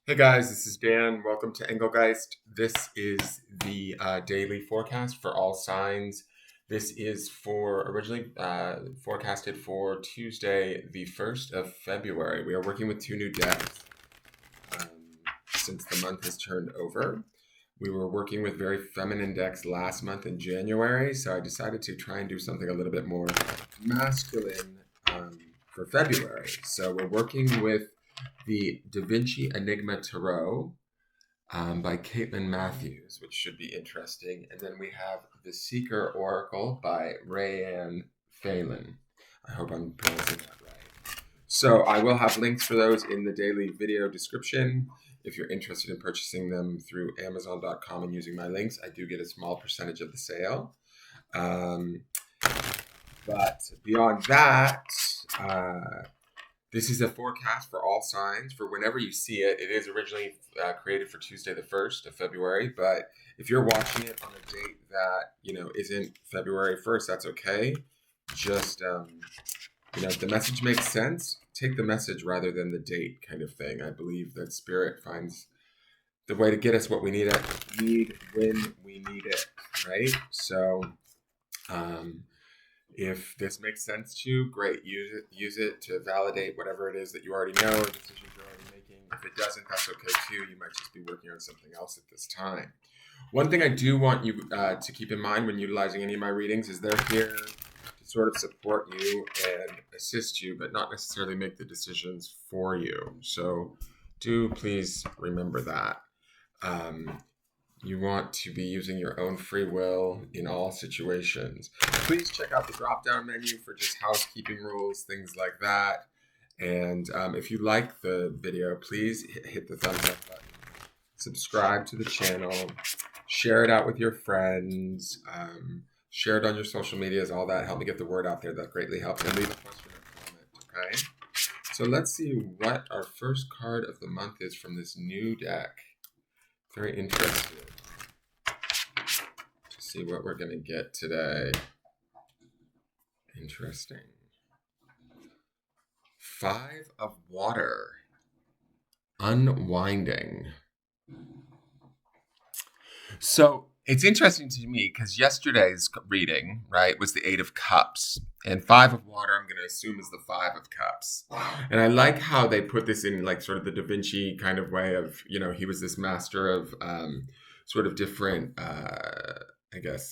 Hey guys, this is Dan. Welcome to Engelgeist. This is the daily forecast for all signs. This is for originally forecasted for Tuesday, the 1st of February. We are working with two new decks um, since the month has turned over. We were working with very feminine decks last month in January, so I decided to try and do something a little bit more masculine for February. So we're working with the Da Vinci Enigma Tarot by Caitlin Matthews, which should be interesting. And then we have The Seeker Oracle by PHELAN. I hope I'm pronouncing that right. So I will have links for those in the daily video description. If you're interested in purchasing them through Amazon.com and using my links, I do get a small percentage of the sale. But beyond that, this is a forecast for all signs for whenever you see it. It is originally created for Tuesday, the 1st of February. But if you're watching it on a date that, isn't February 1st, that's okay. Just, if the message makes sense, take the message rather than the date kind of thing. I believe that Spirit finds the way to get us what we need when we need it, right? So, if this makes sense to you, great. Use it to validate whatever it is that you already know or decisions you're already making. If it doesn't, that's okay too. You might just be working on something else at this time. One thing I do want you to keep in mind when utilizing any of my readings is they're here to sort of support you and assist you, but not necessarily make the decisions for you. So do please remember that. You want to be using your own free will in all situations. Please check out the drop-down menu for just housekeeping rules, things like that. And if you like the video, please hit the thumbs up button. Subscribe to the channel. Share it out with your friends. Share it on your social medias, all that. Help me get the word out there. That greatly helps. And leave a question or comment, okay? So let's see what our first card of the month is from this new deck. Very interested to see what we're going to get today. Interesting. 5 of Water. Unwinding. So it's interesting to me because yesterday's reading, right, was the 8 of Cups. And 5 of Water, I'm going to assume, is the 5 of Cups. And I like how they put this in like sort of the Da Vinci kind of way of, he was this master of sort of different,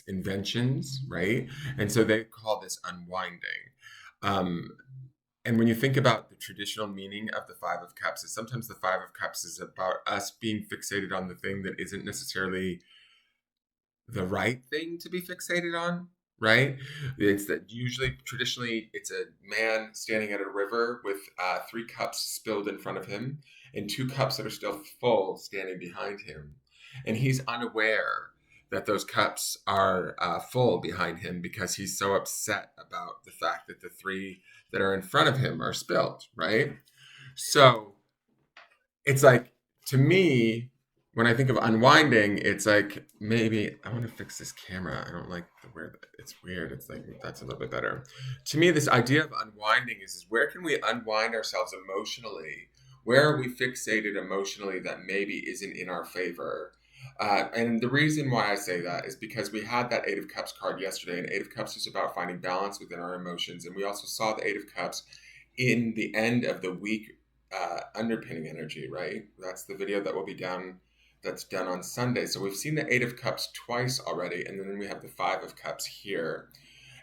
inventions, right? And so they call this unwinding. And when you think about the traditional meaning of the 5 of Cups, is sometimes the 5 of Cups is about us being fixated on the thing that isn't necessarily the right thing to be fixated on, right? It's that usually, traditionally, it's a man standing at a river with 3 cups spilled in front of him and 2 cups that are still full standing behind him. And he's unaware that those cups are full behind him because he's so upset about the fact that the 3 that are in front of him are spilled, right? So it's like, to me, when I think of unwinding, it's like, maybe I want to fix this camera. I don't like the where it's weird. It's like, that's a little bit better. To me, this idea of unwinding is where can we unwind ourselves emotionally? Where are we fixated emotionally that maybe isn't in our favor? And the reason why I say that is because we had that 8 of Cups card yesterday, and 8 of Cups is about finding balance within our emotions. And we also saw the 8 of Cups in the end of the week underpinning energy, right? That's the video that will be done. That's done on Sunday. So we've seen the 8 of Cups twice already, and then we have the 5 of Cups here.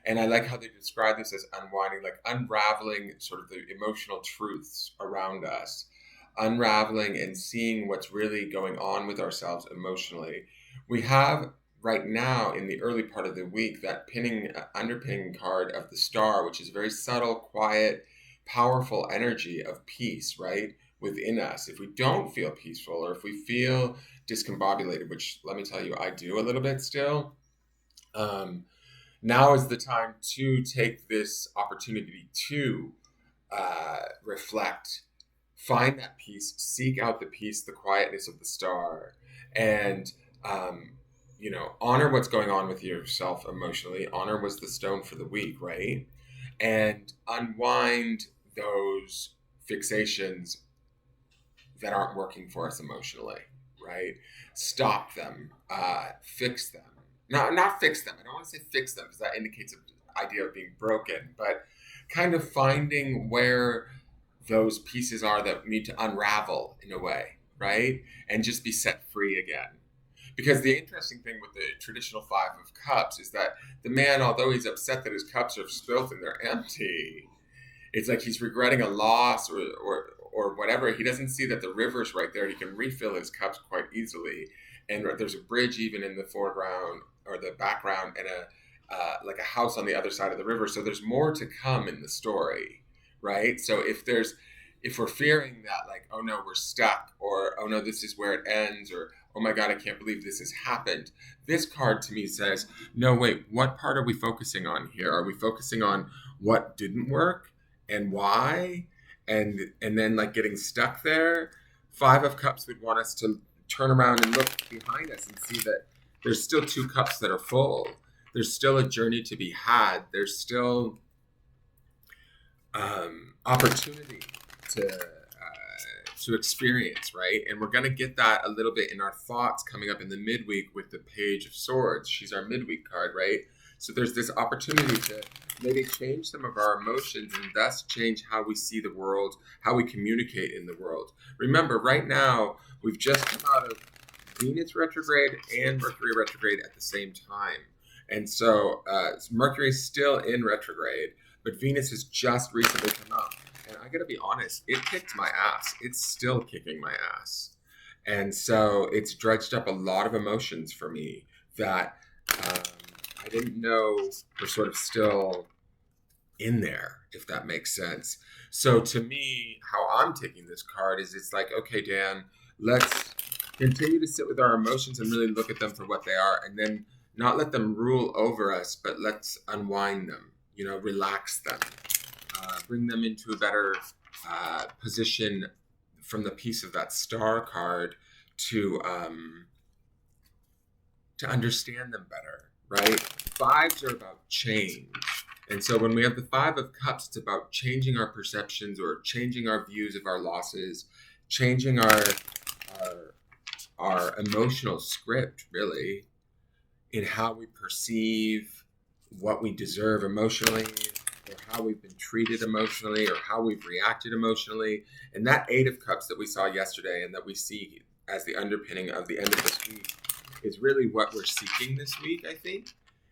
And I like how they describe this as unwinding, like unraveling sort of the emotional truths around us, unraveling and seeing what's really going on with ourselves emotionally. We have right now in the early part of the week that underpinning card of the Star, which is very subtle, quiet, powerful energy of peace, right? Within us. If we don't feel peaceful or if we feel discombobulated, which let me tell you, I do a little bit still, now is the time to take this opportunity to reflect, find that peace, seek out the peace, the quietness of the Star, and honor what's going on with yourself emotionally. Honor was the stone for the week, right? And unwind those fixations that aren't working for us emotionally, right? Stop them, fix them. Not fix them. I don't want to say fix them because that indicates an idea of being broken, but kind of finding where those pieces are that need to unravel in a way, right? And just be set free again. Because the interesting thing with the traditional Five of Cups is that the man, although he's upset that his cups are spilt and they're empty, it's like he's regretting a loss or whatever. He doesn't see that the river's right there. He can refill his cups quite easily. And there's a bridge even in the foreground or the background and like a house on the other side of the river. So there's more to come in the story, right? So if we're fearing that, like, oh no, we're stuck, or oh no, this is where it ends, or oh my God, I can't believe this has happened. This card to me says, no, wait, what part are we focusing on here? Are we focusing on what didn't work and why? And then like getting stuck there? Five of Cups would want us to turn around and look behind us and see that there's still two cups that are full. There's still a journey to be had. There's still opportunity to experience, right? And we're going to get that a little bit in our thoughts coming up in the midweek with the Page of Swords. She's our midweek card, right? So there's this opportunity to maybe change some of our emotions and thus change how we see the world, how we communicate in the world. Remember, right now, we've just come out of Venus retrograde and Mercury retrograde at the same time. And so Mercury is still in retrograde, but Venus has just recently come out. And I gotta be honest, it kicked my ass. It's still kicking my ass. And so it's dredged up a lot of emotions for me that I didn't know were sort of still in there, if that makes sense. So to me, how I'm taking this card is it's like, okay, Dan, let's continue to sit with our emotions and really look at them for what they are, and then not let them rule over us, but let's unwind them, relax them, bring them into a better position from the piece of that star card to understand them better, right? Fives are about change. And so when we have the Five of Cups, it's about changing our perceptions or changing our views of our losses, changing our emotional script, really, in how we perceive what we deserve emotionally, or how we've been treated emotionally, or how we've reacted emotionally. And that Eight of Cups that we saw yesterday and that we see as the underpinning of the end of this week is really what we're seeking this week, I think,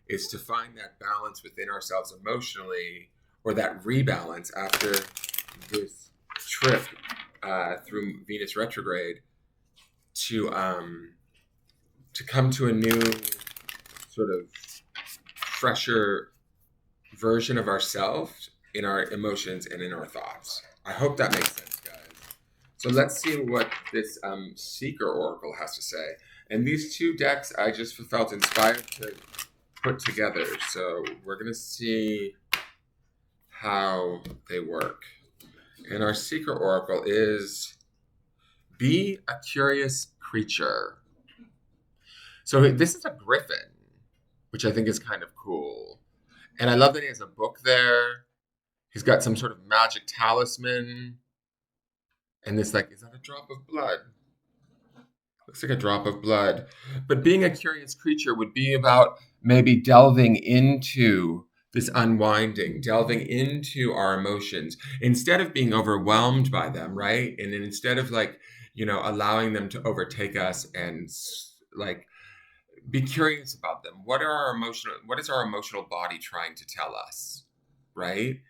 is to find that balance within ourselves emotionally, or that rebalance after this trip through Venus retrograde to come to a new sort of fresher version of ourselves in our emotions and in our thoughts. I hope that makes sense, guys. So let's see what this Seeker Oracle has to say. And these two decks I just felt inspired to put together. So we're going to see how they work. And our Seeker Oracle is Be a Curious Creature. So this is a griffin, which I think is kind of cool. And I love that he has a book there. He's got some sort of magic talisman. And it's like, is that a drop of blood? Looks like a drop of blood. But being a curious creature would be about maybe delving into this unwinding, delving into our emotions, instead of being overwhelmed by them, right? And instead of allowing them to overtake us and be curious about them. What is our emotional body trying to tell us, right?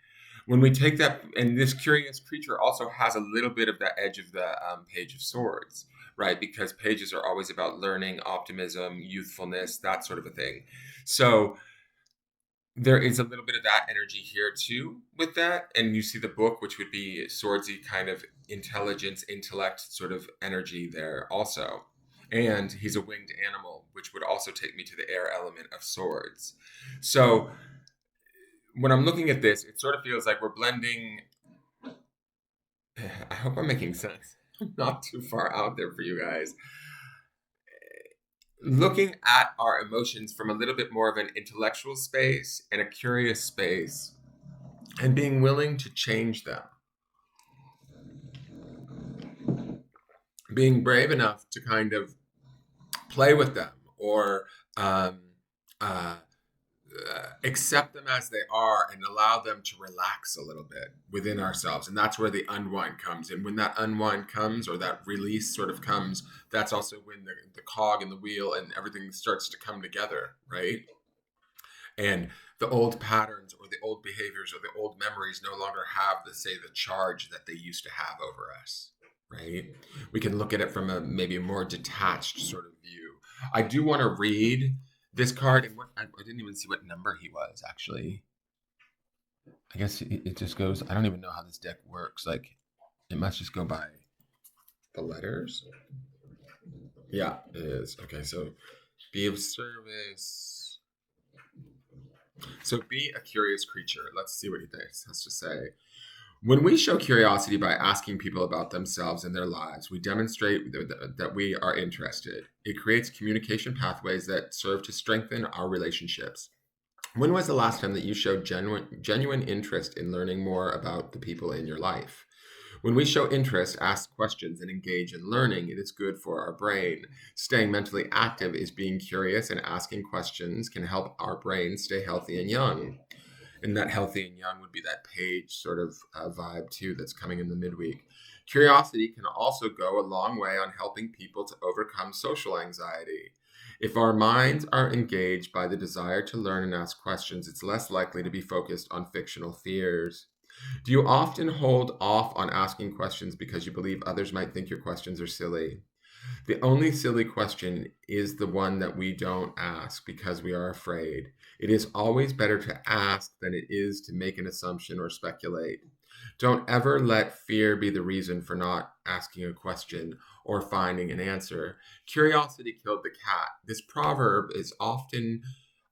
When we take that, and this curious creature also has a little bit of the edge of the Page of Swords, right? Because pages are always about learning, optimism, youthfulness, that sort of a thing. So there is a little bit of that energy here too with that. And you see the book, which would be swordsy kind of intelligence, intellect sort of energy there also. And he's a winged animal, which would also take me to the air element of swords. So when I'm looking at this, it sort of feels like we're blending. I hope I'm making sense. I'm not too far out there for you guys. Looking at our emotions from a little bit more of an intellectual space and a curious space, and being willing to change them. being brave enough to kind of play with them or um, uh, accept them as they are and allow them to relax a little bit within ourselves. And that's where the unwind comes. And when that unwind comes, or that release sort of comes, that's also when the cog and the wheel and everything starts to come together, right? And the old patterns or the old behaviors or the old memories no longer have the, say, the charge that they used to have over us, right? We can look at it from a maybe a more detached sort of view. I do want to read this card, and what I didn't even see what number he was actually. I guess it just goes. I don't even know how this deck works. Like, it must just go by the letters. Yeah, it is. Okay, so be of service. So be a curious creature. Let's see what he has to say. When we show curiosity by asking people about themselves and their lives, we demonstrate that we are interested. It creates communication pathways that serve to strengthen our relationships. When was the last time that you showed genuine interest in learning more about the people in your life? When we show interest, ask questions, and engage in learning, it is good for our brain. Staying mentally active is being curious, and asking questions can help our brain stay healthy and young. And that healthy and young would be that page sort of vibe too that's coming in the midweek. Curiosity can also go a long way on helping people to overcome social anxiety. If our minds are engaged by the desire to learn and ask questions, it's less likely to be focused on fictional fears. Do you often hold off on asking questions because you believe others might think your questions are silly? The only silly question is the one that we don't ask because we are afraid. It is always better to ask than it is to make an assumption or speculate. Don't ever let fear be the reason for not asking a question or finding an answer. Curiosity killed the cat. This proverb is often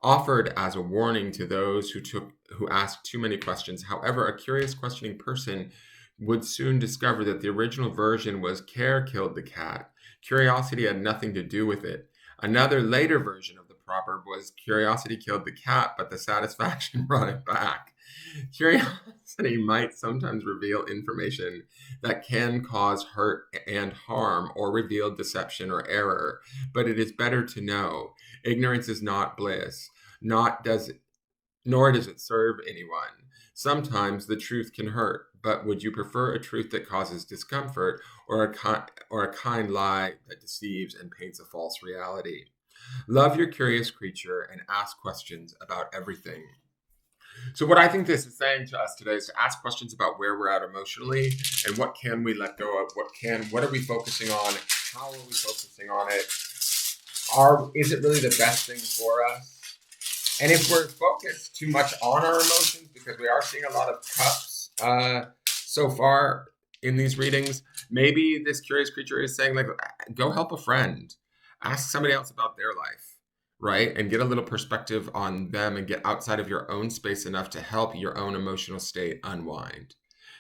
offered as a warning to those who ask too many questions. However, a curious questioning person would soon discover that the original version was care killed the cat. Curiosity had nothing to do with it. Another later version of the proverb was curiosity killed the cat, but the satisfaction brought it back. Curiosity might sometimes reveal information that can cause hurt and harm or reveal deception or error, but it is better to know. Ignorance is not bliss, not does nor does it serve anyone. Sometimes the truth can hurt, but would you prefer a truth that causes discomfort or a kind lie that deceives and paints a false reality? Love your curious creature and ask questions about everything. So what I think this is saying to us today is to ask questions about where we're at emotionally and what can we let go of, what are we focusing on, how are we focusing on it, is it really the best thing for us? And if we're focused too much on our emotions, because we are seeing a lot of cups so far in these readings, maybe this curious creature is saying, like, go help a friend, ask somebody else about their life, right? And get a little perspective on them and get outside of your own space enough to help your own emotional state unwind,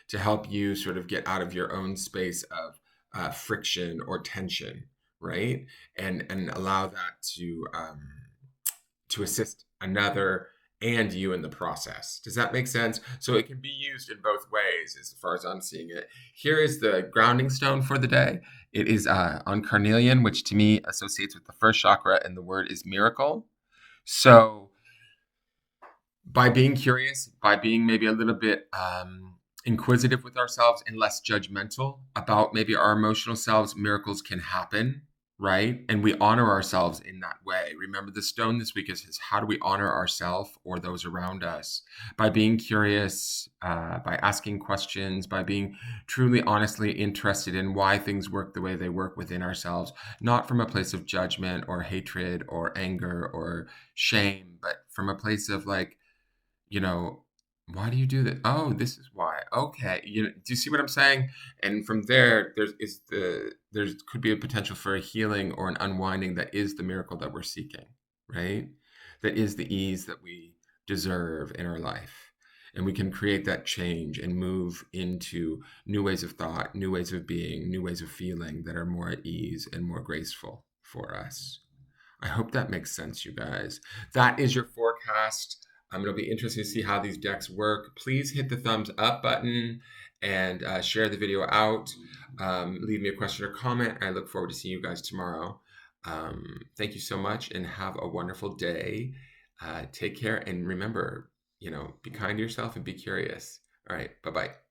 to help you sort of get out of your own space of friction or tension, right? And allow that to assist another and you in the process. Does that make sense? So it can be used in both ways as far as I'm seeing it. Here is the grounding stone for the day. It is on carnelian, which to me associates with the first chakra, and the word is miracle. So by being curious, by being maybe a little bit inquisitive with ourselves and less judgmental about maybe our emotional selves, miracles can happen, right? And we honor ourselves in that way. Remember, the stone this week is how do we honor ourselves or those around us? By being curious, by asking questions, by being truly, honestly interested in why things work the way they work within ourselves, not from a place of judgment or hatred or anger or shame, but from a place of like, you know, why do you do that? Oh, this is why. Okay. Do you see what I'm saying? And from there, there could be a potential for a healing or an unwinding that is the miracle that we're seeking, right? That is the ease that we deserve in our life. And we can create that change and move into new ways of thought, new ways of being, new ways of feeling that are more at ease and more graceful for us. I hope that makes sense, you guys. That is your forecast It'll be interesting to see how these decks work. Please hit the thumbs up button and share the video out. Leave me a question or comment. I look forward to seeing you guys tomorrow. Thank you so much and have a wonderful day. Take care and remember, be kind to yourself and be curious. All right. Bye-bye.